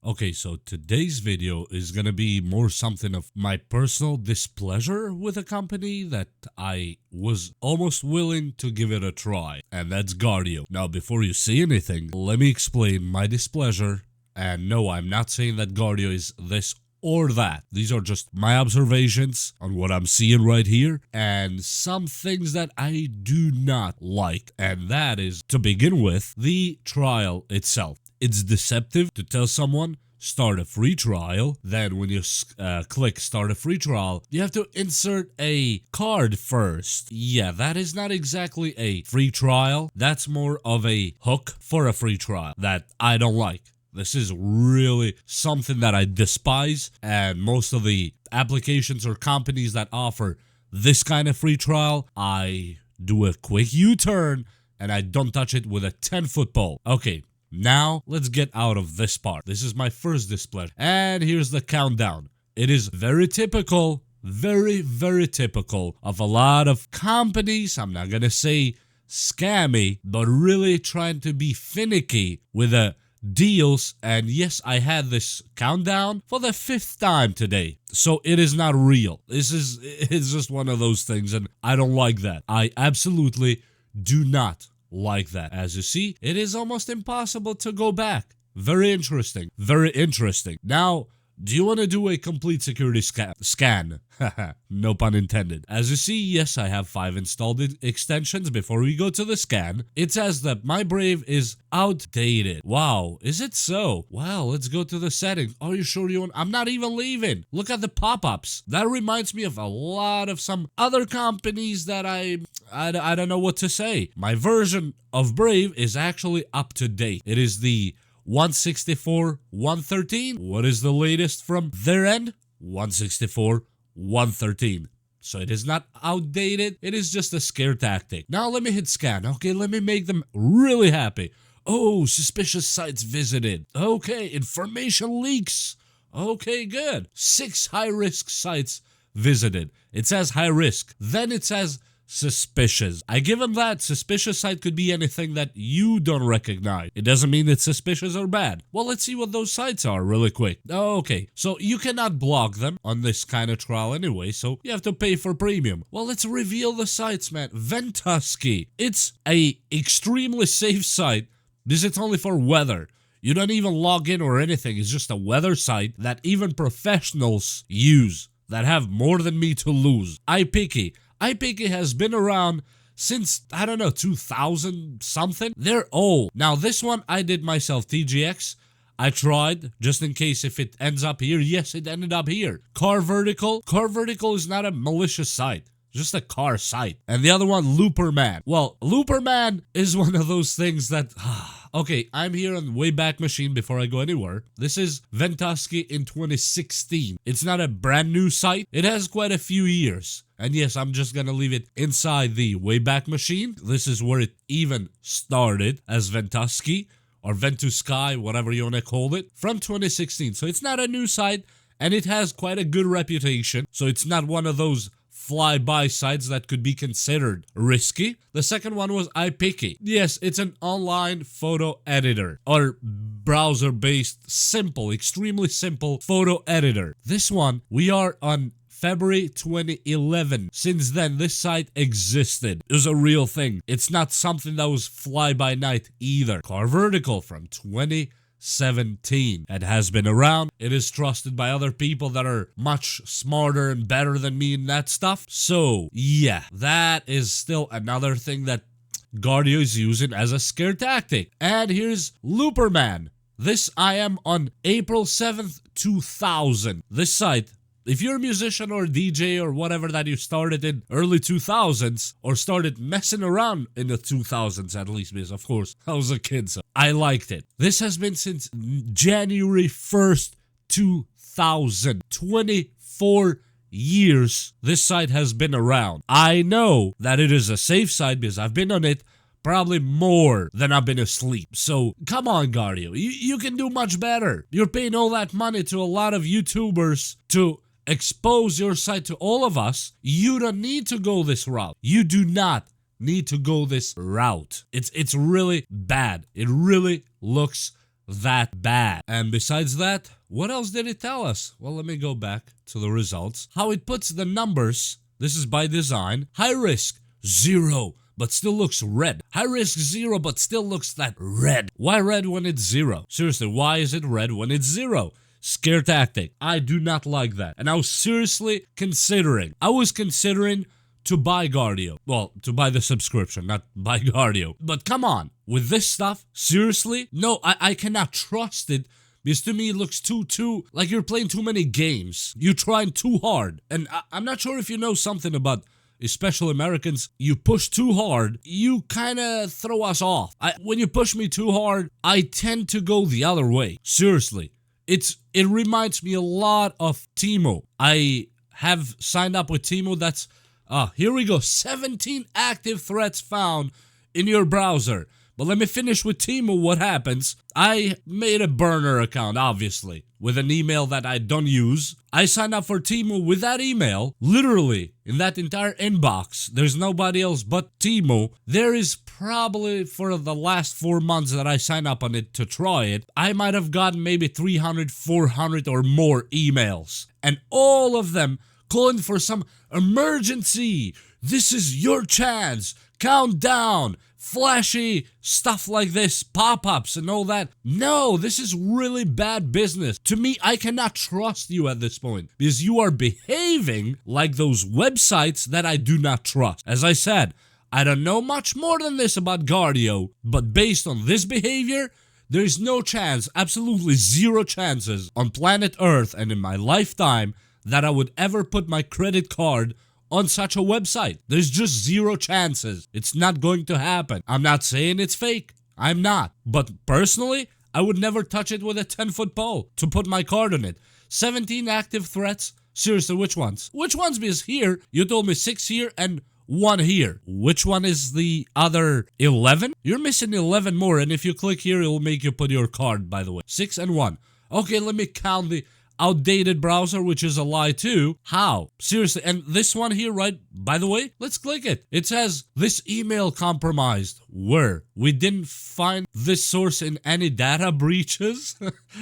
Okay, so today's video is gonna be more something of my personal displeasure with a company that I was almost willing to give it a try, and that's Guardio. Now, before you say anything, let me explain my displeasure. And no, I'm not saying that Guardio is this or that. These are just my observations on what I'm seeing right here and some things that I do not like. And that is, to begin with, the trial itself. It's deceptive to tell someone start a free trial. Then when you click start a free trial, you have to insert a card first. Yeah, that is not exactly a free trial. That's more of a hook for a free trial that I don't like. This is really something that I despise, and most of the applications or companies that offer this kind of free trial, I do a quick U-turn and I don't touch it with a 10-foot pole. Okay, now let's get out of this part. This is my first displeasure, and here's the countdown. It is very typical, very typical of a lot of companies. I'm not gonna say scammy, but really trying to be finicky with a deals. And yes, I had this countdown for the 5th time today, so it is not real. It's just one of those things, and I don't like that. I absolutely do not like that. As you see, it is almost impossible to go back. Very interesting, very interesting. Now, do you want to do a complete security scan? No pun intended. As you see, yes, I have 5 installed extensions. Before we go to the scan, it says that my Brave is outdated. Wow, is it so? Wow, let's go to the settings. Are you sure you want? I'm not even leaving. Look at the pop-ups. That reminds me of a lot of some other companies that I don't know what to say. My version of Brave is actually up to date. It is the 164, 113. What is the latest from their end? 164, 113. So it is not outdated. It is just a scare tactic. Now let me hit scan. Okay, let me make them really happy. Oh, suspicious sites visited. Okay, information leaks. Okay, good. 6 high-risk sites visited. It says high risk. Then it says suspicious. I give them that. Suspicious site could be anything that you don't recognize. It doesn't mean it's suspicious or bad. Well, let's see what those sites are really quick. Okay, so you cannot block them on this kind of trial anyway, so you have to pay for premium. Well, let's reveal the sites, man. Ventusky. It's a extremely safe site. This is only for weather. You don't even log in or anything. It's just a weather site that even professionals use that have more than me to lose. iPicky. iPicky has been around since, I don't know, 2000 something. They're old. Now this one I did myself, TGX. I tried just in case if it ends up here. Yes, it ended up here. Car Vertical. Car Vertical is not a malicious site. Just a car site. And the other one, Looperman. Well, Looperman is one of those things that... Okay, I'm here on Wayback Machine before I go anywhere. This is Ventusky in 2016. It's not a brand new site. It has quite a few years. And yes, I'm just gonna leave it inside the Wayback Machine. This is where it even started as Ventusky or Ventusky, whatever you wanna call it, from 2016. So it's not a new site, and it has quite a good reputation. So it's not one of those fly-by sites that could be considered risky. The second one was iPicky. Yes, it's an online photo editor or browser-based simple, extremely simple photo editor. This one, we are on February 2011. Since then, this site existed. It was a real thing. It's not something that was fly-by-night either. Car Vertical from 2017. It has been around. It is trusted by other people that are much smarter and better than me in that stuff. So, yeah, that is still another thing that Guardio is using as a scare tactic. And here's Looperman. This I am on April 7th, 2000. This site, if you're a musician or a DJ or whatever that you started in early 2000s or started messing around in the 2000s at least, because of course I was a kid, so I liked it. This has been since January 1st, 2000. 24 years this site has been around. I know that it is a safe site because I've been on it probably more than I've been asleep. So come on, Guardio, you can do much better. You're paying all that money to a lot of YouTubers to expose your site to all of us. You don't need to go this route. You do not need to go this route. It's really bad. It really looks that bad. And besides that, what else did it tell us? Well, let me go back to the results. How it puts the numbers, this is by design. High risk, 0, but still looks red. High risk, 0, but still looks that red. Why red when it's 0? Seriously, why is it red when it's 0? Scare tactic. I do not like that. And I was seriously considering. To buy Guardio. Well, to buy the subscription, not buy Guardio. But come on, with this stuff, seriously? No, I cannot trust it. Because to me, it looks too, like you're playing too many games. You're trying too hard. And I'm not sure if you know something about, especially Americans. You push too hard, you kind of throw us off. When you push me too hard, I tend to go the other way. Seriously. It reminds me a lot of Timo. I have signed up with Timo. That's, here we go. 17 active threats found in your browser. But let me finish with Timo. What happens? I made a burner account, obviously, with an email that I don't use. I signed up for Timo with that email. Literally, in that entire inbox, there's nobody else but Timo. There is probably, for the last 4 months that I signed up on it to try it, I might have gotten maybe 300, 400 or more emails. And all of them calling for some emergency. This is your chance. Countdown. Flashy stuff like this, pop-ups and all that. No, this is really bad business. To me, I cannot trust you at this point because you are behaving like those websites that I do not trust. As I said, I don't know much more than this about Guardio, but based on this behavior, there is no chance, absolutely 0 chances on planet Earth and in my lifetime that I would ever put my credit card on such a website. There's just 0 chances. It's not going to happen. I'm not saying it's fake. I'm not. But personally, I would never touch it with a 10-foot pole to put my card on it. 17 active threats. Seriously, which ones? Which ones? Because here, you told me 6 here and 1 here. Which one is the other 11? You're missing 11 more, and if you click here, it will make you put your card, by the way. 6 and 1. Okay, let me count the outdated browser, which is a lie too. How? Seriously. And this one here, right? By the way, let's click it. It says this email compromised. Where? We didn't find this source in any data breaches.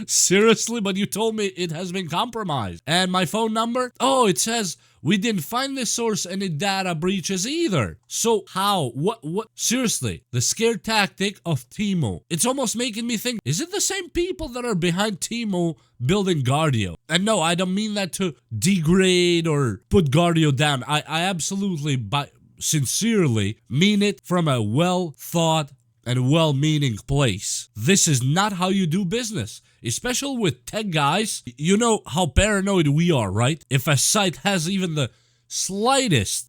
Seriously, but you told me it has been compromised. And my phone number? Oh, it says we didn't find this source in any data breaches either. So how? What? Seriously, the scare tactic of Timo. It's almost making me think, is it the same people that are behind Timo building Guardio? And no, I don't mean that to degrade or put Guardio down. I absolutely, sincerely mean it from a well thought and well-meaning place. This is not how you do business. Especially with tech guys, you know how paranoid we are, right? If a site has even the slightest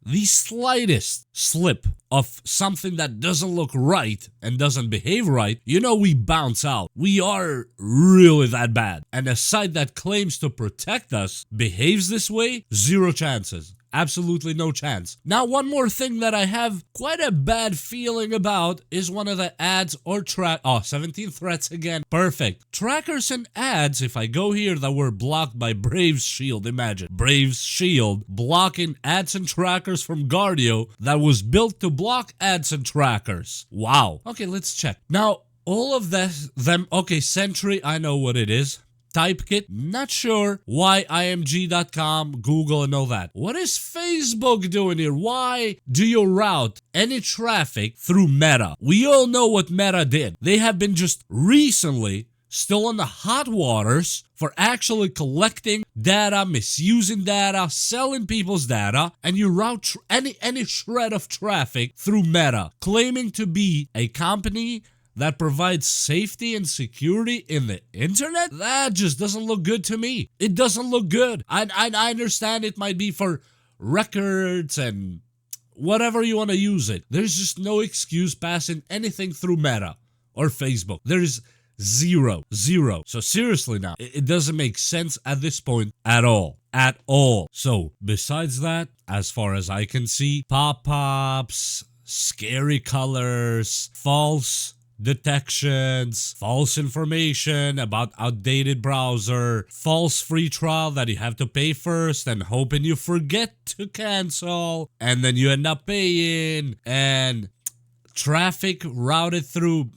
slip of something that doesn't look right and doesn't behave right, you know we bounce out. We are really that bad. And a site that claims to protect us behaves this way, 0 chances. Absolutely no chance. Now, one more thing that I have quite a bad feeling about is one of the ads or 17 threats again. Perfect. Trackers and ads, if I go here, that were blocked by Brave's Shield. Imagine. Brave's Shield blocking ads and trackers from Guardio that was built to block ads and trackers. Wow. Okay, let's check. Now, all of them, okay, Sentry, I know what it is. Typekit, not sure. Why img.com, Google and all that. What is Facebook doing here? Why do you route any traffic through Meta? We all know what Meta did. They have been just recently still on the hot waters for actually collecting data, misusing data, selling people's data, and you route any shred of traffic through Meta, claiming to be a company that provides safety and security in the internet? That just doesn't look good to me. It doesn't look good. I understand it might be for records and whatever you want to use it. There's just no excuse passing anything through Meta or Facebook. There's zero. So seriously now, it doesn't make sense at this point at all. At all. So besides that, as far as I can see, pop-ups, scary colors, false detections, false information about outdated browser, false free trial that you have to pay first and hoping you forget to cancel and then you end up paying, and traffic routed through,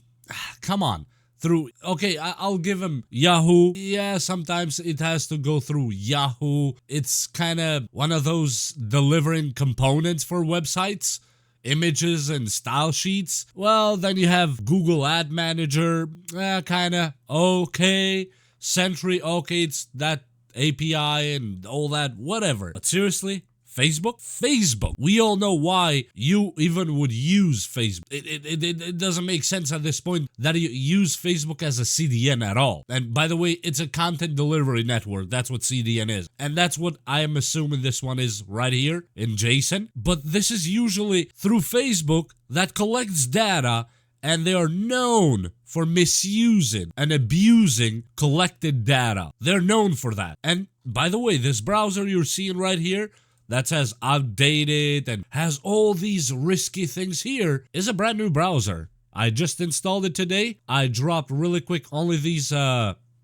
come on, through, okay, I'll give him Yahoo. Yeah, sometimes it has to go through Yahoo. It's kind of one of those delivering components for websites, images and style sheets. Well, then you have Google Ad Manager, kind of okay. Sentry, okay, it's that API and all that, whatever. But seriously, Facebook. We all know why you even would use Facebook. It doesn't make sense at this point that you use Facebook as a CDN at all. And by the way, it's a content delivery network. That's what CDN is. And that's what I am assuming this one is right here in JSON. But this is usually through Facebook that collects data, and they are known for misusing and abusing collected data. They're known for that. And by the way, this browser you're seeing right here that says outdated and has all these risky things here is a brand new browser. I just installed it today. I dropped really quick only these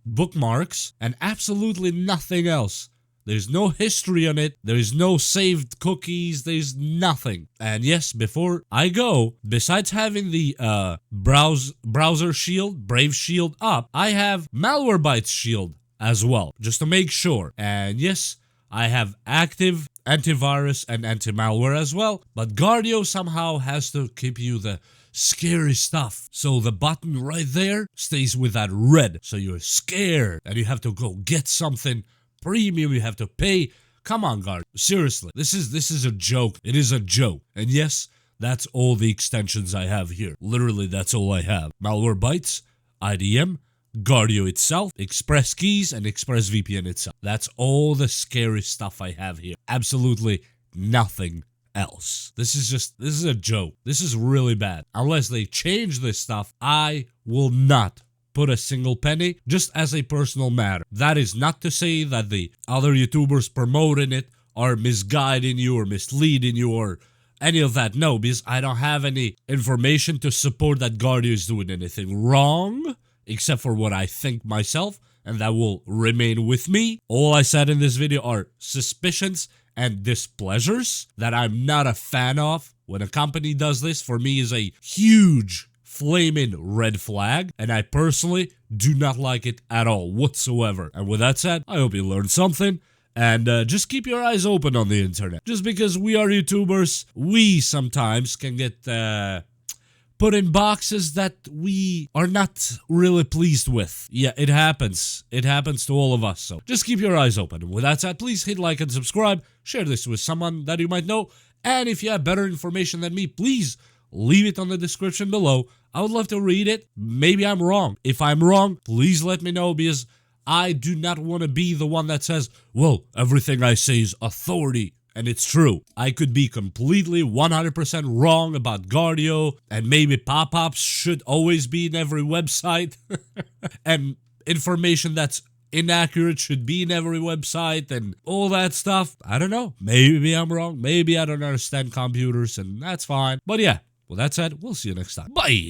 bookmarks and absolutely nothing else. There's no history on it. There's no saved cookies. There's nothing. And yes, before I go, besides having the browser shield, Brave Shield up, I have Malwarebytes Shield as well, just to make sure. And yes, I have active antivirus and anti-malware as well. But Guardio somehow has to keep you the scary stuff. So the button right there stays with that red. So you're scared and you have to go get something premium, you have to pay. Come on, Guard. Seriously, this is a joke. It is a joke. And yes, that's all the extensions I have here. Literally, that's all I have. Malwarebytes, IDM, Guardio itself, Express Keys, and ExpressVPN itself. That's all the scary stuff I have here. Absolutely nothing else. This is a joke. This is really bad. Unless they change this stuff, I will not put a single penny, just as a personal matter. That is not to say that the other YouTubers promoting it are misguiding you or misleading you or any of that. No, because I don't have any information to support that Guardio is doing anything wrong, except for what I think myself, and that will remain with me. All I said in this video are suspicions and displeasures that I'm not a fan of. When a company does this, for me is a huge flaming red flag, and I personally do not like it at all whatsoever. And with that said, I hope you learned something, and just keep your eyes open on the internet. Just because we are YouTubers, we sometimes can get put in boxes that we are not really pleased with. Yeah, it happens. It happens to all of us, so just keep your eyes open. And with that said, please hit like and subscribe, share this with someone that you might know, and if you have better information than me, please leave it on the description below. I would love to read it. Maybe I'm wrong. If I'm wrong, please let me know, because I do not want to be the one that says, well, everything I say is authority. And it's true. I could be completely 100% wrong about Guardio, and maybe pop-ups should always be in every website. And information that's inaccurate should be in every website and all that stuff. I don't know. Maybe I'm wrong. Maybe I don't understand computers, and that's fine. But yeah. Well, that said, we'll see you next time. Bye!